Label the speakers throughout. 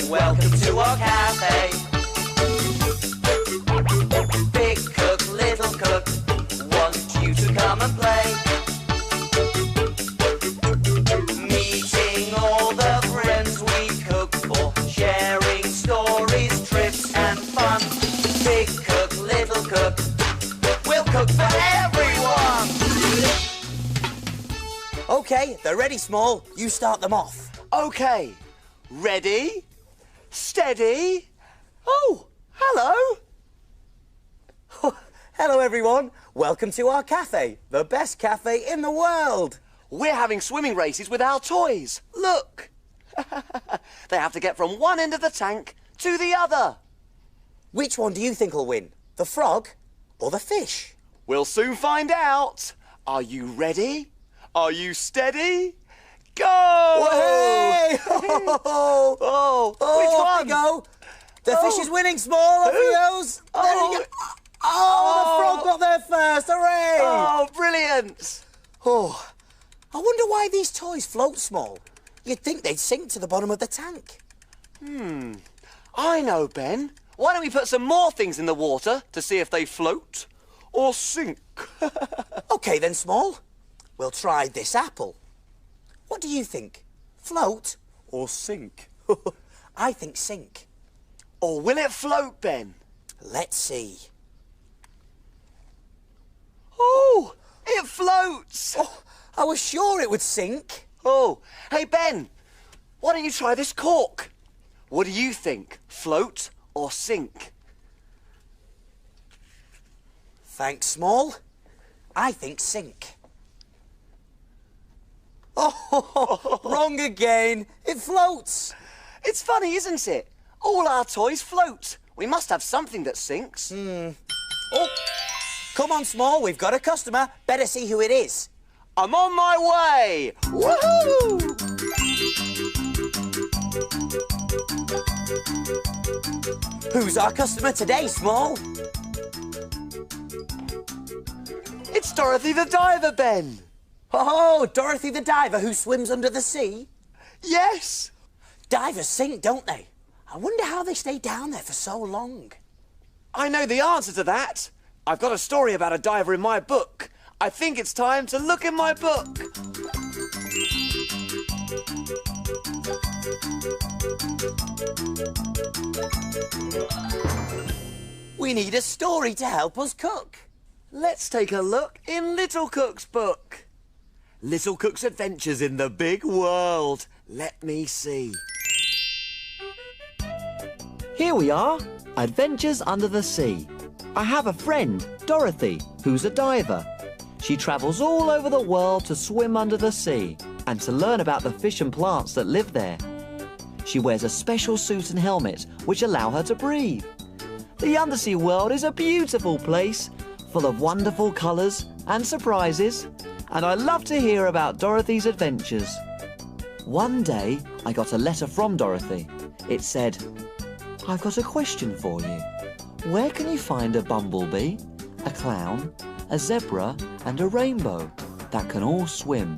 Speaker 1: Welcome to our cafe. Big cook, little cook, want you to come and play. Meeting all the friends we cook for, sharing stories, trips and fun. Big cook, little cook, we'll cook for everyone.
Speaker 2: OK, they're ready, Small. You start them off.
Speaker 3: OK. Ready? Steady? Oh, hello.
Speaker 2: Hello, everyone. Welcome to our cafe, the best cafe in the world.
Speaker 3: We're having swimming races with our toys. Look. They have to get from one end of the tank to the other.
Speaker 2: Which one do you think will win? The frog or the fish?
Speaker 3: We'll soon find out. Are you ready? Are you steady? Go!
Speaker 2: Hey!
Speaker 3: Oh, which one?
Speaker 2: Off we go. The fish is winning, Small. Off he goes. There he goes. Oh, the frog got there first. Hooray!
Speaker 3: Oh, brilliant.
Speaker 2: Oh, I wonder why these toys float, Small. You'd think they'd sink to the bottom of the tank.
Speaker 3: I know, Ben. Why don't we put some more things in the water to see if they float or sink?
Speaker 2: OK then, Small. We'll try this apple. What do you think? Float or sink? I think sink.
Speaker 3: Or will it float, Ben?
Speaker 2: Let's see.
Speaker 3: Oh, it floats.
Speaker 2: Oh, I was sure it would sink.
Speaker 3: Oh, hey, Ben, why don't you try this cork? What do you think, float or sink?
Speaker 2: Thanks, Small. I think sink. Oh, wrong again. It floats.
Speaker 3: It's funny, isn't it? All our toys float. We must have something that sinks.
Speaker 2: Oh, come on, Small. We've got a customer. Better see who it is.
Speaker 3: I'm on my way. Woohoo!
Speaker 2: Who's our customer today, Small?
Speaker 3: It's Dorothy the Diver, Ben.
Speaker 2: Oh, Dorothy the Diver who swims under the sea?
Speaker 3: Yes.
Speaker 2: Divers sink, don't they? I wonder how they stay down there for so long.
Speaker 3: I know the answer to that. I've got a story about a diver in my book. I think it's time to look in my book.
Speaker 2: We need a story to help us cook.
Speaker 3: Let's take a look in Little Cook's book. Little Cook's Adventures in the Big World. Let me see.
Speaker 4: Here we are, Adventures Under the Sea. I have a friend, Dorothy, who's a diver. She travels all over the world to swim under the sea and to learn about the fish and plants that live there. She wears a special suit and helmet which allow her to breathe. The undersea world is a beautiful place, full of wonderful colours and surprises, and I love to hear about Dorothy's adventures. One day, I got a letter from Dorothy. It said, "I've got a question for you. Where can you find a bumblebee, a clown, a zebra and a rainbow that can all swim?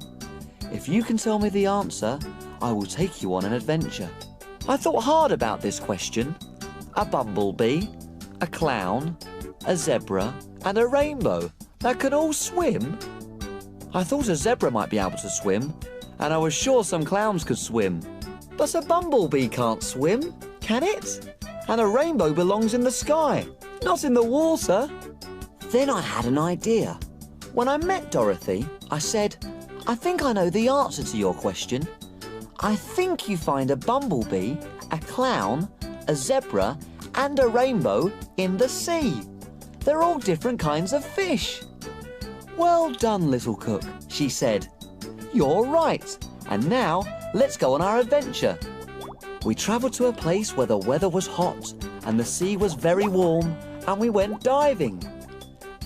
Speaker 4: If you can tell me the answer, I will take you on an adventure." I thought hard about this question. A bumblebee, a clown, a zebra and a rainbow that can all swim? I thought a zebra might be able to swim, and I was sure some clowns could swim. But a bumblebee can't swim, can it? And a rainbow belongs in the sky, not in the water. Then I had an idea. When I met Dorothy, I said, "I think I know the answer to your question. I think you find a bumblebee, a clown, a zebra and a rainbow in the sea. They're all different kinds of fish." "Well done, Little Cook," she said. "You're right. And now let's go on our adventure." We travelled to a place where the weather was hot and the sea was very warm, and we went diving.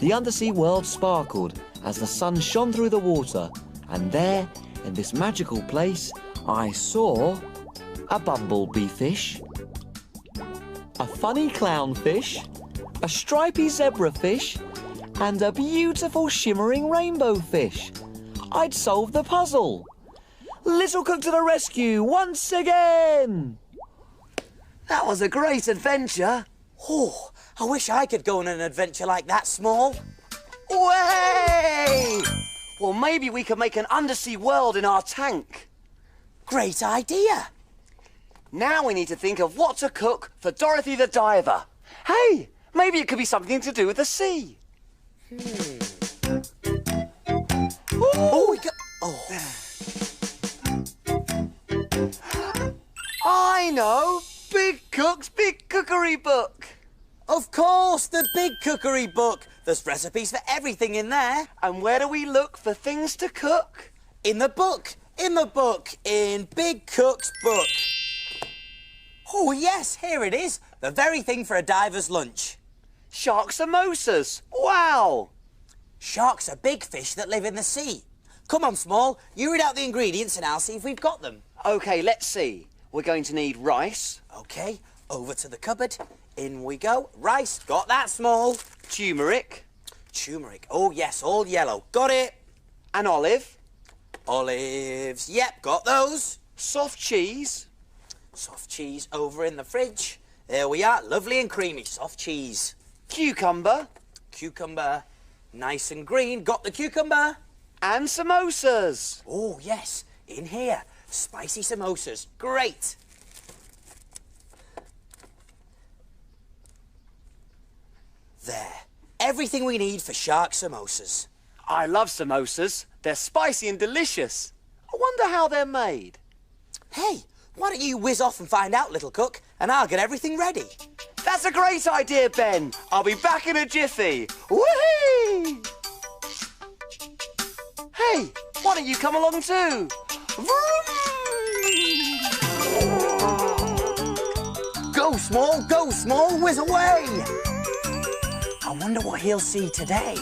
Speaker 4: The undersea world sparkled as the sun shone through the water, and there, in this magical place, I saw a bumblebee fish, a funny clownfish, a stripy zebra fish, and a beautiful shimmering rainbow fish. I'd solved the puzzle. Little Cook to the rescue once again!
Speaker 3: That was a great adventure.
Speaker 2: Oh, I wish I could go on an adventure like that, Small.
Speaker 3: Way! Well, maybe we could make an undersea world in our tank.
Speaker 2: Great idea.
Speaker 3: Now we need to think of what to cook for Dorothy the Diver. Hey, maybe it could be something to do with the sea.
Speaker 2: Oh, we got... Oh,
Speaker 3: I know! Big Cook's Big Cookery book.
Speaker 2: of course, the Big Cookery book. There's recipes for everything in there.
Speaker 3: And where do we look for things to cook?
Speaker 2: In the book. In the book. In Big Cook's book. Oh, yes, here it is. The very thing for a diver's lunch.
Speaker 3: Shark samosas. Wow!
Speaker 2: Sharks are big fish that live in the sea. Come on, Small. You read out the ingredients and I'll see if we've got them.
Speaker 3: OK, let's see. We're going to need rice,
Speaker 2: OK, over to the cupboard. In we go. Rice. Got that, Small.
Speaker 3: turmeric,
Speaker 2: Turmeric. Oh, yes, all yellow. Got it.
Speaker 3: an olive,
Speaker 2: Olives. Yep, got those.
Speaker 3: soft cheese,
Speaker 2: Soft cheese over in the fridge. There we are. Lovely and creamy. Soft cheese.
Speaker 3: cucumber,
Speaker 2: Cucumber. Nice and green. Got the cucumber.
Speaker 3: and samosas.
Speaker 2: Oh, yes. In here. Spicy samosas. Great. There. Everything we need for shark samosas.
Speaker 3: I love samosas. They're spicy and delicious. I wonder how they're made.
Speaker 2: Hey, why don't you whiz off and find out, little cook, and I'll get everything ready.
Speaker 3: That's a great idea, Ben. I'll be back in a jiffy. Whee! Hey, why don't you come along too? Vroom!
Speaker 2: Go, Small, whiz away. I wonder what he'll see today.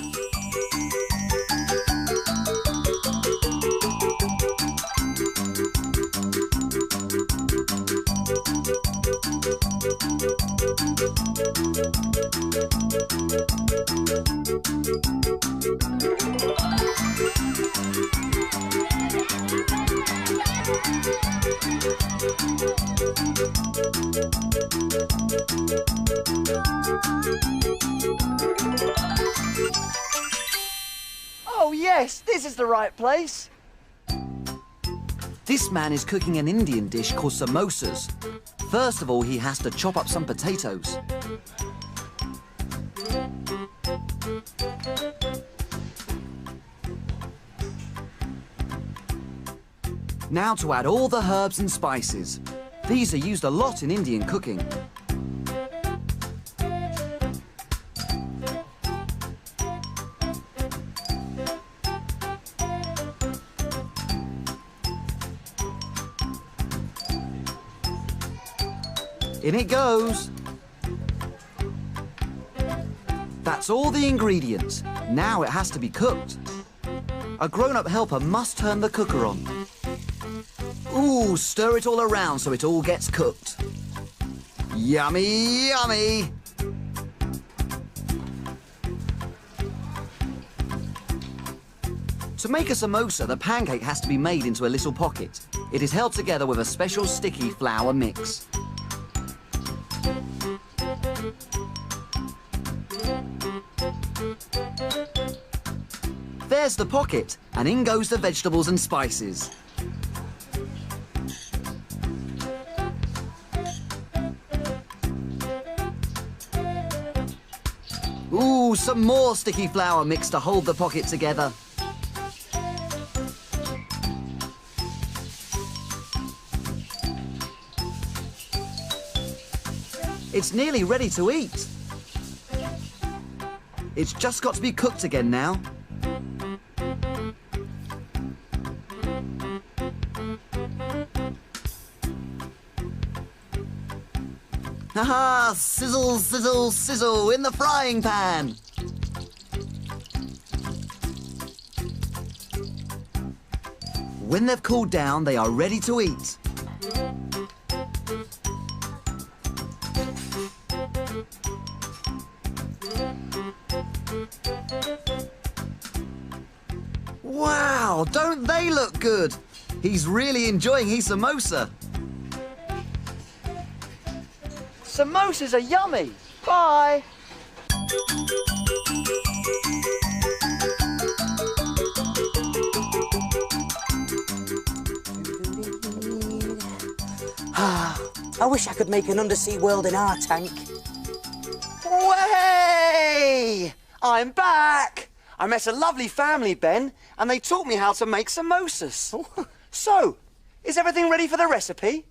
Speaker 3: Oh, yes, this is the right place.
Speaker 4: This man is cooking an Indian dish called samosas. First of all, he has to chop up some potatoes. Now to add all the herbs and spices. These are used a lot in Indian cooking. In it goes. That's all the ingredients. Now it has to be cooked. A grown-up helper must turn the cooker on. Ooh, stir it all around so it all gets cooked. Yummy, yummy. To make a samosa, the pancake has to be made into a little pocket. It is held together with a special sticky flour mix. There's the pocket, and in goes the vegetables and spices. Ooh, some more sticky flour mix to hold the pocket together. It's nearly ready to eat. It's just got to be cooked again now. Haha! Sizzle, sizzle, sizzle in the frying pan. When they've cooled down, they are ready to eat. Wow, don't they look good? He's really enjoying his samosa.
Speaker 3: Samosas are yummy. Bye.
Speaker 2: I wish I could make an undersea world in our tank.
Speaker 3: Way! I'm back. I met a lovely family, Ben, and they taught me how to make samosas. So, is everything ready for the recipe?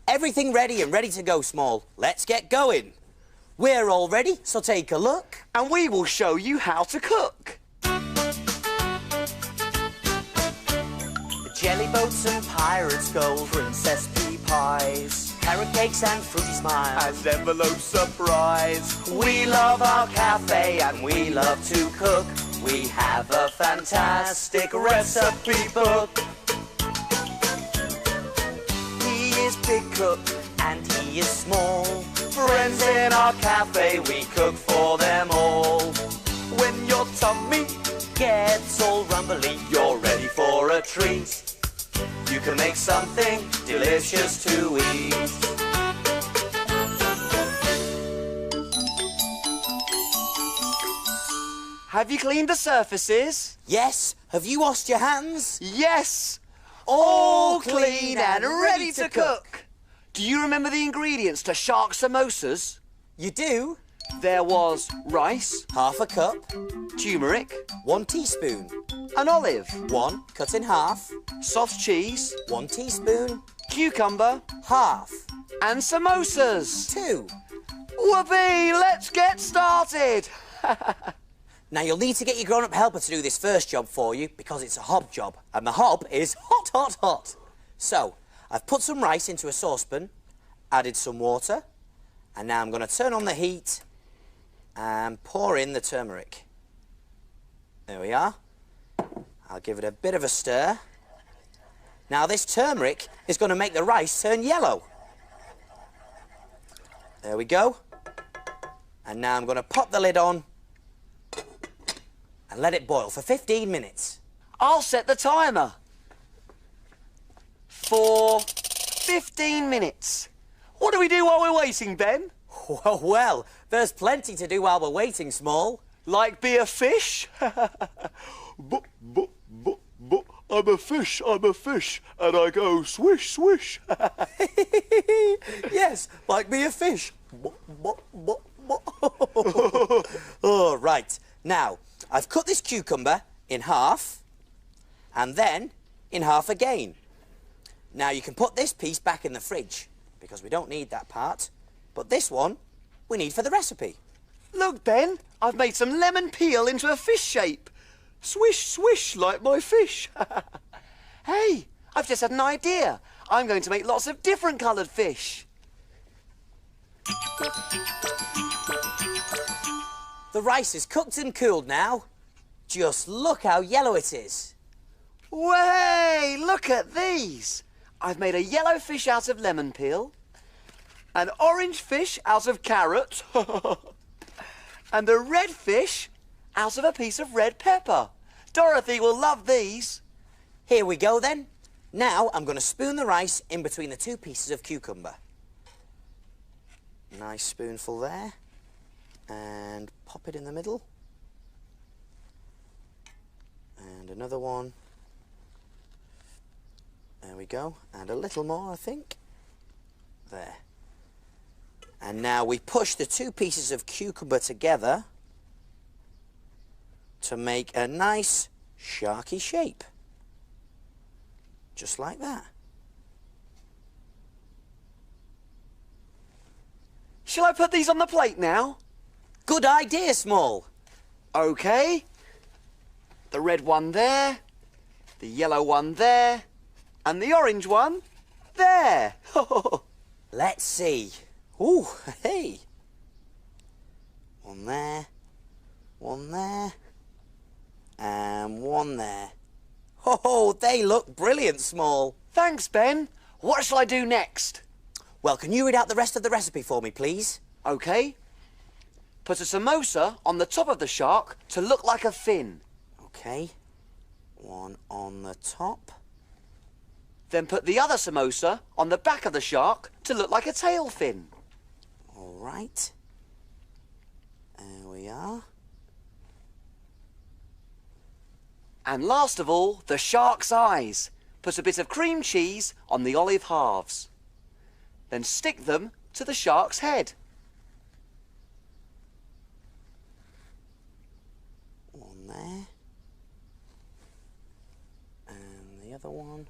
Speaker 2: Everything ready and ready to go, Small. Let's get going. We're all ready, so take a look.
Speaker 3: And we will show you how to cook.
Speaker 2: Jelly boats and pirates, gold princess pea pies, carrot cakes and fruity smiles,
Speaker 3: And envelope surprise.
Speaker 2: We love our cafe and we love to cook. We have a fantastic recipe book. He is big cook and he is small. Friends in our cafe, we cook for them all. When your tummy gets all rumbly, you're ready for a treat. You can make something delicious to eat.
Speaker 3: Have you cleaned the surfaces?
Speaker 2: Yes, have you washed your hands?
Speaker 3: Yes! All clean and ready to cook. Do you remember the ingredients to shark samosas?
Speaker 2: You do?
Speaker 3: There was rice,
Speaker 2: Half a cup,
Speaker 3: turmeric,
Speaker 2: 1 teaspoon,
Speaker 3: an olive,
Speaker 2: 1 cut in half,
Speaker 3: soft cheese,
Speaker 2: 1 teaspoon,
Speaker 3: cucumber,
Speaker 2: half,
Speaker 3: and samosas.
Speaker 2: 2.
Speaker 3: Whoopee! Let's get started!
Speaker 2: Now you'll need to get your grown-up helper to do this first job for you because it's a hob job, and the hob is hot, hot, hot. So, I've put some rice into a saucepan, added some water, and now I'm going to turn on the heat and pour in the turmeric. There we are. I'll give it a bit of a stir. Now this turmeric is going to make the rice turn yellow. There we go. And now I'm going to pop the lid on and let it boil for 15 minutes.
Speaker 3: I'll set the timer for 15 minutes. What do we do while we're waiting, Ben?
Speaker 2: Well, there's plenty to do while we're waiting, Small.
Speaker 3: Like be a fish?
Speaker 5: I'm a fish, and I go swish, swish.
Speaker 2: Yes, like be a fish. Oh, right. Now, I've cut this cucumber in half, and then in half again. Now, you can put this piece back in the fridge, because we don't need that part. But this one, we need for the recipe.
Speaker 3: Look, Ben, I've made some lemon peel into a fish shape. Swish, swish, like my fish. Hey, I've just had an idea. I'm going to make lots of different coloured fish.
Speaker 2: The rice is cooked and cooled now. Just look how yellow it is.
Speaker 3: Way, look at these. I've made a yellow fish out of lemon peel, an orange fish out of carrot, and a red fish out of a piece of red pepper. Dorothy will love these.
Speaker 2: Here we go then. Now I'm going to spoon the rice in between the 2 pieces of cucumber. Nice spoonful there. And pop it in the middle. And another one. There we go. And a little more, I think. There. And now we push the 2 pieces of cucumber together to make a nice sharky shape. Just like that.
Speaker 3: Shall I put these on the plate now?
Speaker 2: Good idea, Small.
Speaker 3: OK. The red one there, the yellow one there, and the orange one there.
Speaker 2: Let's see. Ooh, hey. One there, and one there. Oh, they look brilliant, Small.
Speaker 3: Thanks, Ben. What shall I do next?
Speaker 2: Well, can you read out the rest of the recipe for me, please?
Speaker 3: OK. Put a samosa on the top of the shark to look like a fin.
Speaker 2: Okay. One on the top.
Speaker 3: Then put the other samosa on the back of the shark to look like a tail fin.
Speaker 2: All right. There we are.
Speaker 3: And last of all, the shark's eyes. Put a bit of cream cheese on the olive halves. Then stick them to the shark's head.
Speaker 2: One there. And the other one.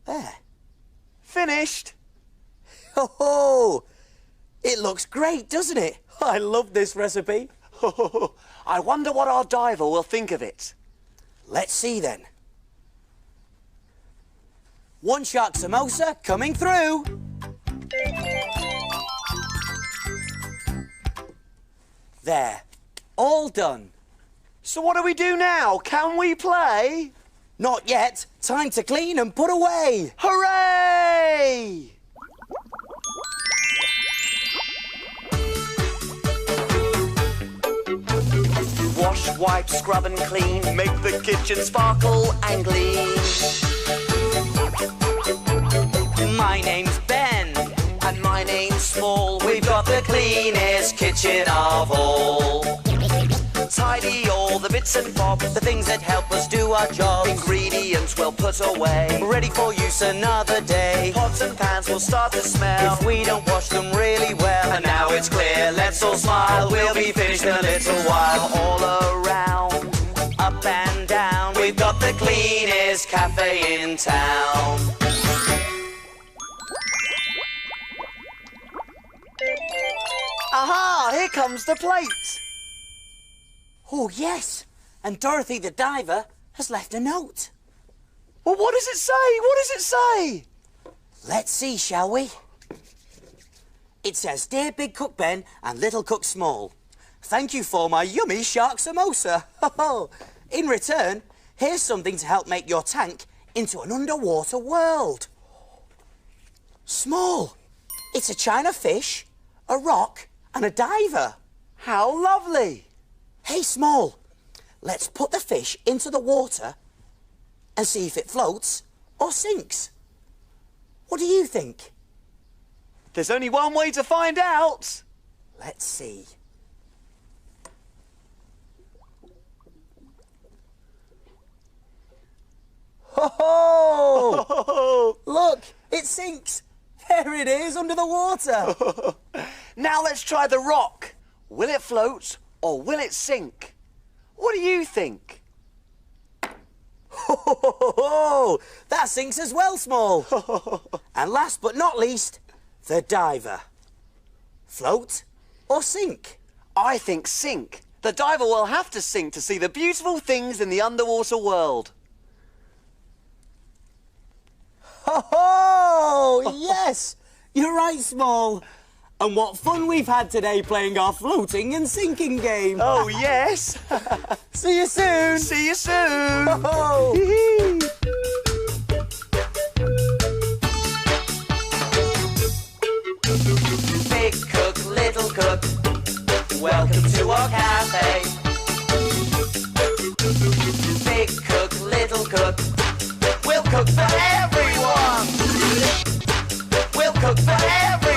Speaker 2: There.
Speaker 3: Finished!
Speaker 2: Oh, it looks great, doesn't it? I love this recipe.
Speaker 3: I wonder what our diver will think of it.
Speaker 2: Let's see then. One shark samosa coming through. There, all done.
Speaker 3: So what do we do now? Can we play?
Speaker 2: Not yet. Time to clean and put away.
Speaker 3: Hooray! Wash, wipe, scrub and clean. Make the kitchen sparkle and gleam.
Speaker 2: My name's Ben.
Speaker 3: And my name's Small.
Speaker 2: We've got the cleanest kitchen of all.
Speaker 3: Tidy all the bits and bobs.
Speaker 2: The things that help us do our jobs.
Speaker 3: Ingredients well put away.
Speaker 2: Ready for use another day.
Speaker 3: Pots and pans will start to smell
Speaker 2: If we don't wash them really well.
Speaker 3: And now it's clear, let's all smile. We'll be finished in a little while. All around,
Speaker 2: Up and down.
Speaker 3: we've got the cleanest cafe in town. Aha! Here comes the plate.
Speaker 2: Oh, yes. And Dorothy the Diver has left a note.
Speaker 3: Well, what does it say? What does it say?
Speaker 2: Let's see, shall we? It says, Dear Big Cook Ben and Little Cook Small, thank you for my yummy shark samosa. In return, here's something to help make your tank into an underwater world. Small, it's a china fish, a rock and a diver.
Speaker 3: How lovely.
Speaker 2: Hey, Small, let's put the fish into the water and see if it floats or sinks. What do you think?
Speaker 3: There's only one way to find out.
Speaker 2: Let's see. Ho-ho! Look, it sinks. There it is, under the water.
Speaker 3: Now let's try the rock. Will it float or will it sink? What do you think?
Speaker 2: Ho-ho-ho-ho! That sinks as well, Small. And last but not least, the diver. Float or sink?
Speaker 3: I think sink. The diver will have to sink to see the beautiful things in the underwater world.
Speaker 2: Ho-ho! Yes! You're right, Small. And what fun we've had today playing our floating and sinking game.
Speaker 3: Oh, yes.
Speaker 2: See you soon.
Speaker 3: See you soon.
Speaker 2: Ho-ho!
Speaker 1: Big cook, little cook, welcome to our cafe. Big cook, little cook, we'll cook for everyone. We'll cook for everyone.